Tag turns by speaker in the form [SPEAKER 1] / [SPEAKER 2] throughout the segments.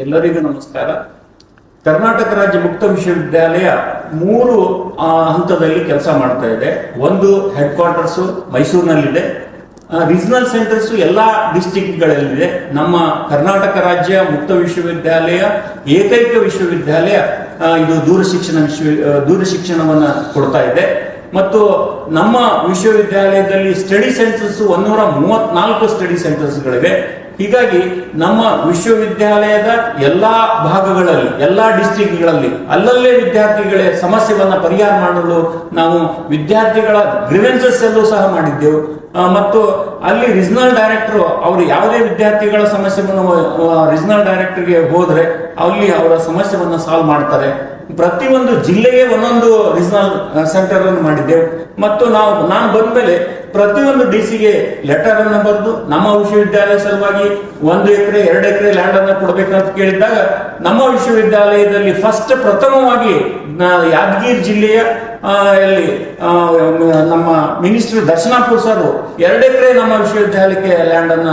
[SPEAKER 1] ಎಲ್ಲರಿಗೂ ನಮಸ್ಕಾರ. ಕರ್ನಾಟಕ ರಾಜ್ಯ ಮುಕ್ತ ವಿಶ್ವವಿದ್ಯಾಲಯ 3 ಹಂತದಲ್ಲಿ ಕೆಲಸ ಮಾಡ್ತಾ ಇದೆ. ಒಂದು ಹೆಡ್ ಕ್ವಾರ್ಟರ್ಸ್ ಮೈಸೂರಿನಲ್ಲಿದೆ, ರೀಜನಲ್ ಸೆಂಟರ್ಸ್ ಎಲ್ಲಾ ಡಿಸ್ಟ್ರಿಕ್ಟ್ಗಳಲ್ಲಿದೆ. ನಮ್ಮ ಕರ್ನಾಟಕ ರಾಜ್ಯ ಮುಕ್ತ ವಿಶ್ವವಿದ್ಯಾಲಯ ಏಕೈಕ ವಿಶ್ವವಿದ್ಯಾಲಯ ಇದು ದೂರ ಶಿಕ್ಷಣವನ್ನ ಕೊಡ್ತಾ ಇದೆ. ಮತ್ತು ನಮ್ಮ ವಿಶ್ವವಿದ್ಯಾಲಯದಲ್ಲಿ ಸ್ಟಡಿ ಸೆಂಟರ್ಸ್ 134 ಸ್ಟಡಿ ಸೆಂಟರ್ಸ್ಗಳಿವೆ. ಹೀಗಾಗಿ ನಮ್ಮ ವಿಶ್ವವಿದ್ಯಾಲಯದ ಎಲ್ಲಾ ಭಾಗಗಳಲ್ಲಿ, ಎಲ್ಲಾ ಡಿಸ್ಟ್ರಿಕ್ಟ್ಗಳಲ್ಲಿ ಅಲ್ಲಲ್ಲೇ ವಿದ್ಯಾರ್ಥಿಗಳ ಸಮಸ್ಯೆವನ್ನ ಪರಿಹಾರ ಮಾಡಲು ನಾವು ವಿದ್ಯಾರ್ಥಿಗಳ ಗ್ರೀವೆನ್ಸಸ್ ಅಲ್ಲೂ ಸಹ ಮಾಡಿದ್ದೆವು. ಮತ್ತು ಅಲ್ಲಿ ರೀಜನಲ್ ಡೈರೆಕ್ಟರ್ ಅವರು ಯಾವುದೇ ವಿದ್ಯಾರ್ಥಿಗಳ ಸಮಸ್ಯೆಯನ್ನು ರೀಜನಲ್ ಡೈರೆಕ್ಟರ್ಗೆ ಹೋದ್ರೆ ಅಲ್ಲಿ ಅವರ ಸಮಸ್ಯೆವನ್ನ ಸಾಲ್ವ್ ಮಾಡ್ತಾರೆ. ಪ್ರತಿಯೊಂದು ಜಿಲ್ಲೆಗೆ ಒಂದೊಂದು ರೀಜನಲ್ ಸೆಂಟರ್ ಅನ್ನು ಮಾಡಿದ್ದೆವು. ಮತ್ತು ನಾನು ಬಂದ್ಮೇಲೆ ಪ್ರತಿಯೊಂದು ಡಿಸಿಗೆ ಲೆಟರ್ ಅನ್ನು ಬರೆದು ನಮ್ಮ ವಿಶ್ವವಿದ್ಯಾಲಯ ಸಲುವಾಗಿ 1 ಎಕರೆ 2 ಎಕರೆ ಲ್ಯಾಂಡ್ ಅನ್ನು ಕೊಡಬೇಕಂತ ಕೇಳಿದಾಗ ನಮ್ಮ ವಿಶ್ವವಿದ್ಯಾಲಯದಲ್ಲಿ ಪ್ರಥಮವಾಗಿ ಯಾದಗಿರಿ ಜಿಲ್ಲೆಯ ನಮ್ಮ ಮಿನಿಸ್ಟರ್ ದರ್ಶನಾಪುರ್ ಸರ್ 2 ಎಕರೆ ನಮ್ಮ ವಿಶ್ವವಿದ್ಯಾಲಯಕ್ಕೆ ಲ್ಯಾಂಡ್ ಅನ್ನ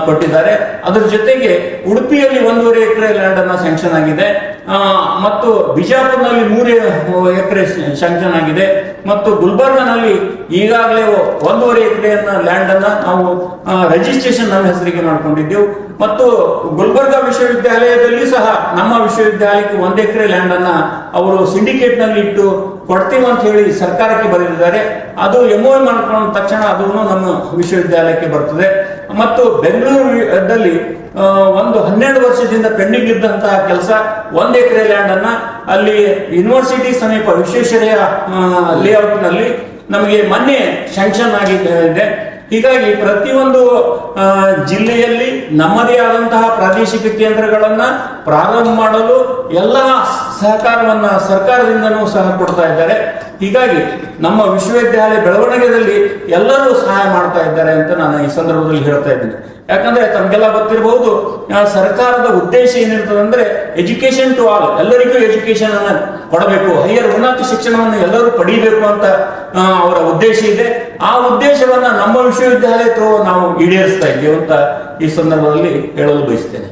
[SPEAKER 1] ಕೊಟ್ಟಿದ್ದಾರೆ. ಅದರ ಜೊತೆಗೆ ಉಡುಪಿಯಲ್ಲಿ 1.5 ಎಕರೆ ಲ್ಯಾಂಡ್ ಅನ್ನ ಸ್ಯಾಂಕ್ಷನ್ ಆಗಿದೆ. ಮತ್ತು ಬಿಜಾಪುರ್ನಲ್ಲಿ 3 ಎಕರೆ ಸ್ಯಾಂಕ್ಷನ್ ಆಗಿದೆ. ಮತ್ತು ಗುಲ್ಬರ್ಗಾನಲ್ಲಿ ಈಗಾಗಲೇ 1.5 ಎಕರೆಯನ್ನ ಲ್ಯಾಂಡ್ ಅನ್ನ ನಾವು ರಿಜಿಸ್ಟ್ರೇಷನ್ ನಮ್ಮ ಹೆಸರಿಗೆ ಮಾಡ್ಕೊಂಡಿದ್ದೆವು. ಮತ್ತು ಗುಲ್ಬರ್ಗಾ ವಿಶ್ವವಿದ್ಯಾಲಯದಲ್ಲಿ ಸಹ ನಮ್ಮ ವಿಶ್ವವಿದ್ಯಾಲಯಕ್ಕೆ 1 ಎಕರೆ ಲ್ಯಾಂಡ್ ಅನ್ನ ಅವರು ಸಿಂಡಿಕೇಟ್ ನಲ್ಲಿ ಇಟ್ಟು ಕೊಡ್ತೀವಿ ಅಂತ ಹೇಳಿ ಸರ್ಕಾರಕ್ಕೆ ಬರೆದಿದ್ದಾರೆ. ಅದು MOU ಮಾಡ್ಕೊಂಡ ತಕ್ಷಣ ಅದು ನಮ್ಮ ವಿಶ್ವವಿದ್ಯಾಲಯಕ್ಕೆ ಬರ್ತದೆ. ಮತ್ತು ಬೆಂಗಳೂರಲ್ಲಿ 12 ವರ್ಷದಿಂದ ಪೆಂಡಿಂಗ್ ಇದ್ದಂತಹ ಕೆಲಸ 1 ಎಕರೆ ಲ್ಯಾಂಡ್ ಅನ್ನ ಅಲ್ಲಿ ಯೂನಿವರ್ಸಿಟಿ ಸಮೀಪ ವಿಶ್ವೇಶ್ವರಯ್ಯ ಲೇಔಟ್ ನಲ್ಲಿ ನಮಗೆ ಮೊನ್ನೆ ಸ್ಯಾಂಕ್ಷನ್ ಆಗಿದೆ. ಹೀಗಾಗಿ ಪ್ರತಿಯೊಂದು ಜಿಲ್ಲೆಯಲ್ಲಿ ನಮ್ಮದೇ ಆದಂತಹ ಪ್ರಾದೇಶಿಕ ಕೇಂದ್ರಗಳನ್ನ ಪ್ರಾರಂಭ ಮಾಡಲು ಎಲ್ಲ ಸಹಕಾರವನ್ನ ಸರ್ಕಾರದಿಂದನೂ ಸಹ ಕೊಡ್ತಾ ಇದ್ದಾರೆ. ಹೀಗಾಗಿ ನಮ್ಮ ವಿಶ್ವವಿದ್ಯಾಲಯ ಬೆಳವಣಿಗೆಯಲ್ಲಿ ಎಲ್ಲರೂ ಸಹಾಯ ಮಾಡ್ತಾ ಇದ್ದಾರೆ ಅಂತ ನಾನು ಈ ಸಂದರ್ಭದಲ್ಲಿ ಹೇಳ್ತಾ ಇದ್ದೀನಿ. ಯಾಕಂದ್ರೆ ತಮಗೆಲ್ಲ ಗೊತ್ತಿರಬಹುದು, ಸರ್ಕಾರದ ಉದ್ದೇಶ ಏನಿರ್ತದೆ ಅಂದ್ರೆ ಎಜುಕೇಶನ್ ಟು ಆಲ್, ಎಲ್ಲರಿಗೂ ಎಜುಕೇಶನ್ ಅನ್ನ ಕೊಡಬೇಕು, ಹೈಯರ್ ಉನ್ನತ ಶಿಕ್ಷಣವನ್ನು ಎಲ್ಲರೂ ಪಡೀಬೇಕು ಅಂತ ಅವರ ಉದ್ದೇಶ ಇದೆ. ಆ ಉದ್ದೇಶವನ್ನ ನಮ್ಮ ವಿಶ್ವವಿದ್ಯಾಲಯ ನಾವು ಈಡೇರಿಸ್ತಾ ಇದ್ದೇವೆ ಅಂತ ಈ ಸಂದರ್ಭದಲ್ಲಿ ಹೇಳಲು ಬಯಸ್ತೇನೆ.